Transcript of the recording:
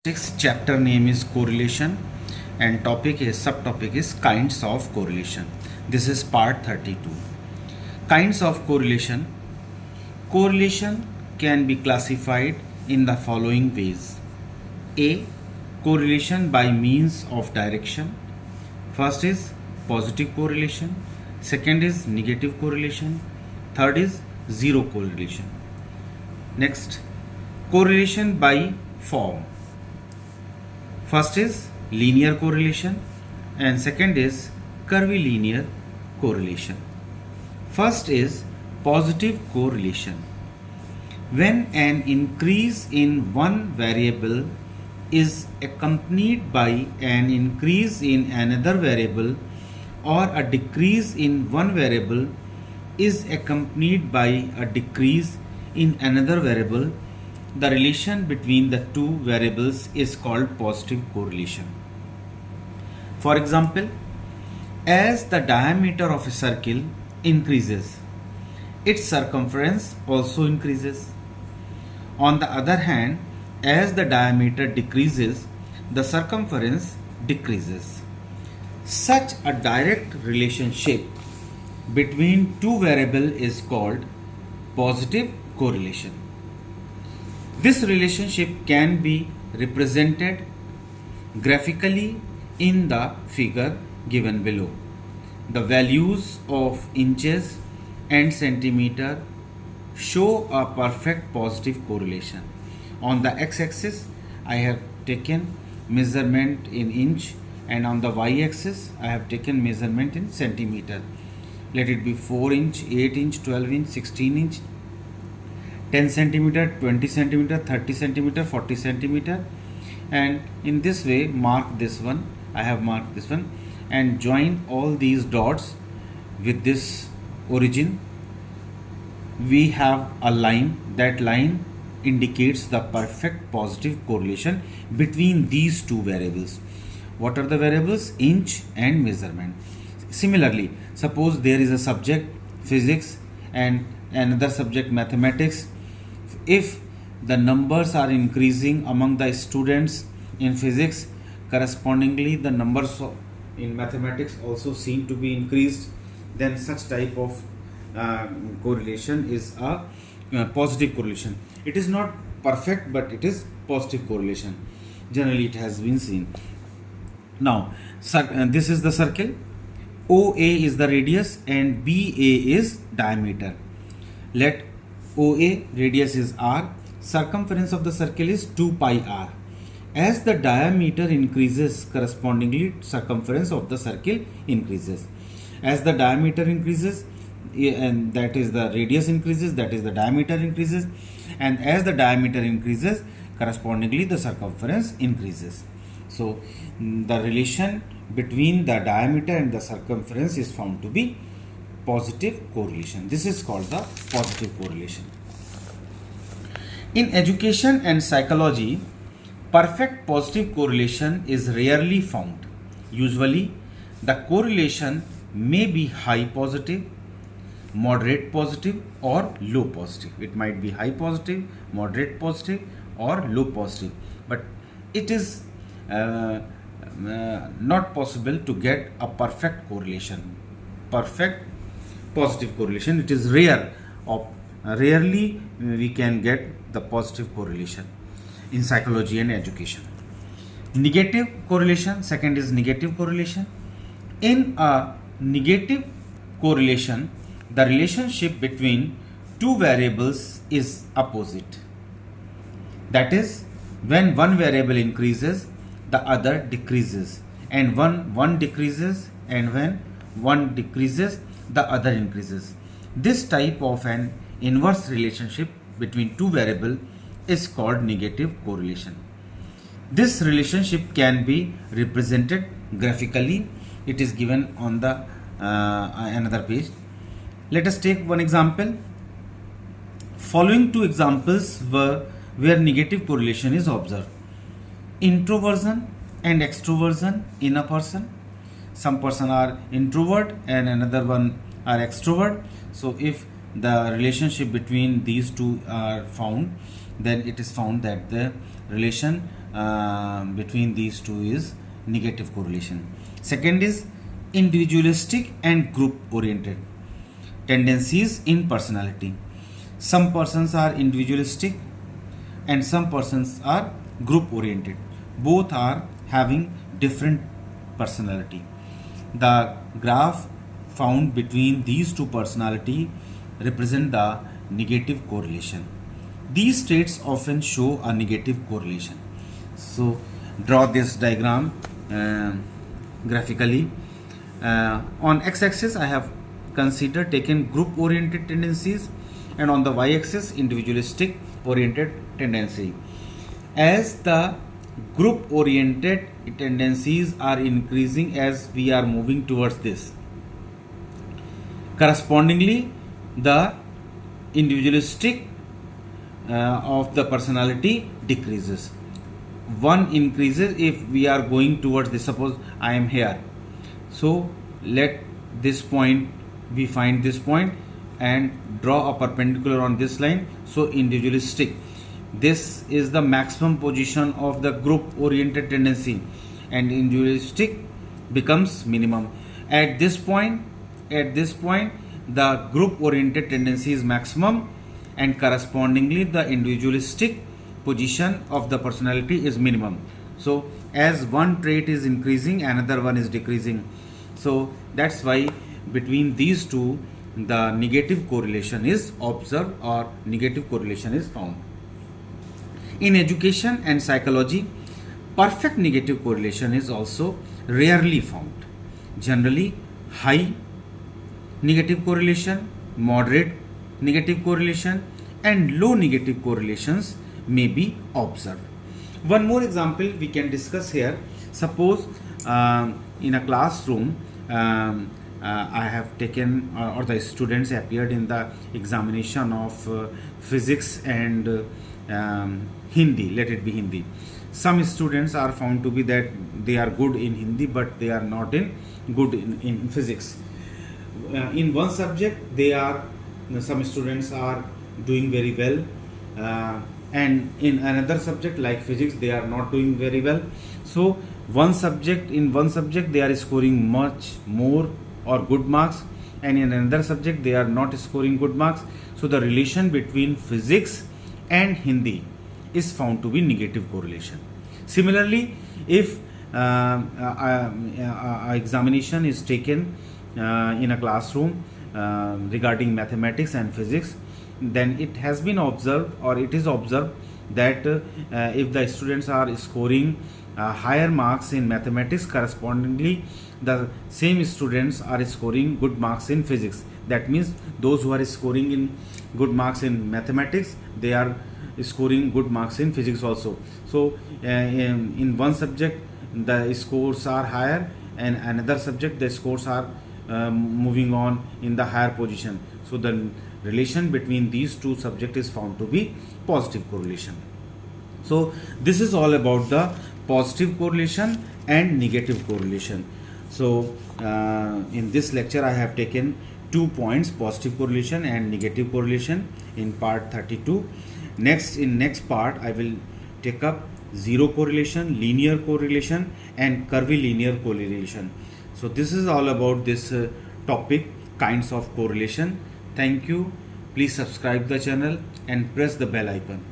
Sixth chapter name is correlation and subtopic is kinds of correlation. This is part 32. Kinds of correlation. Correlation can be classified in the following ways. A. Correlation by means of direction. First is positive correlation. Second is negative correlation. Third is zero correlation. Next, correlation by form. First is linear correlation and second is curvilinear correlation. First is positive correlation. When an increase in one variable is accompanied by an increase in another variable, or a decrease in one variable is accompanied by a decrease in another variable, the relation between the two variables is called positive correlation. For example, as the diameter of a circle increases, its circumference also increases. On the other hand, as the diameter decreases, the circumference decreases. Such a direct relationship between two variables is called positive correlation. This relationship can be represented graphically in the figure given below. The values of inches and centimeter show a perfect positive correlation. On the x-axis, I have taken measurement in inch, and on the y-axis, I have taken measurement in centimeter. Let it be 4 inch, 8 inch, 12 inch, 16 inch, 10 centimeter, 20 centimeter, 30 centimeter, 40 centimeter, and in this way mark this one. I have marked this one and join all these dots with this origin. We have a line. That line indicates the perfect positive correlation between these two variables. What are the variables? Inch and measurement. Similarly, suppose there is a subject physics and another subject mathematics. If the numbers are increasing among the students in physics, correspondingly the numbers in mathematics also seem to be increased, then such type of correlation is a positive correlation. It is not perfect, but it is positive correlation. Generally it has been seen. Now this is the circle. OA is the radius and BA is diameter. Let OA radius is r, circumference of the circle is 2 pi r. As the diameter increases, correspondingly circumference of the circle increases. As the diameter increases, and that is the radius increases, that is the diameter increases, and as the diameter increases, correspondingly the circumference increases. So the relation between the diameter and the circumference is found to be positive correlation. This is called the positive correlation. In education and psychology, perfect positive correlation is rarely found. Usually, the correlation may be high positive, moderate positive, or low positive. It might be high positive, moderate positive, or low positive. But it is not possible to get a perfect correlation. Perfect positive correlation, it is rare. Rarely we can get the positive correlation in psychology and education. Negative correlation, second is negative correlation. In a negative correlation, the relationship between two variables is opposite. That is, when one variable increases, the other decreases, and one decreases, and when one decreases, the other increases. This type of an inverse relationship between two variables is called negative correlation. This relationship can be represented graphically. It is given on the another page. Let us take one example. Following two examples where negative correlation is observed. Introversion and extroversion in a person. Some person are introvert and another one are extrovert. So if the relationship between these two are found, then it is found that the relation between these two is negative correlation. Second is individualistic and group oriented tendencies in personality. Some persons are individualistic and some persons are group oriented. Both are having different personality. The graph found between these two personality represent the negative correlation. These traits often show a negative correlation. So draw this diagram graphically. On x-axis I have considered taken group oriented tendencies, and on the y-axis individualistic oriented tendency. As the group oriented tendencies are increasing as we are moving towards this, correspondingly the individualistic of the personality decreases. One increases if we are going towards this. Suppose I am here, so let this point, we find this point and draw a perpendicular on this line. So individualistic, this is the maximum position of the group oriented tendency, and individualistic becomes minimum. At this point the group oriented tendency is maximum, and correspondingly the individualistic position of the personality is minimum. So as one trait is increasing, another one is decreasing. So that's why between these two the negative correlation is observed, or negative correlation is found. In education and psychology, perfect negative correlation is also rarely found. Generally, high negative correlation, moderate negative correlation, and low negative correlations may be observed. One more example we can discuss here. Suppose in a classroom I have taken or the students appeared in the examination of physics and Hindi. Let it be Hindi. Some students are found to be that they are good in Hindi, but they are not good in physics. In one subject some students are doing very well, and in another subject like physics they are not doing very well. So in one subject they are scoring much more or good marks, and in another subject they are not scoring good marks. So the relation between physics and Hindi is found to be negative correlation. Similarly, if examination is taken in a classroom regarding mathematics and physics, then it has been observed, or it is observed, that if the students are scoring higher marks in mathematics, correspondingly the same students are scoring good marks in physics. That means those who are scoring in good marks in mathematics, they are scoring good marks in physics also. So in one subject the scores are higher, and another subject the scores are moving on in the higher position. So the relation between these two subjects is found to be positive correlation. So this is all about the positive correlation and negative correlation. So in this lecture I have taken 2 points, positive correlation and negative correlation, in part 32. In next part I will take up zero correlation, linear correlation, and curvilinear correlation. So this is all about this topic, kinds of correlation. Thank you. Please subscribe the channel and press the bell icon.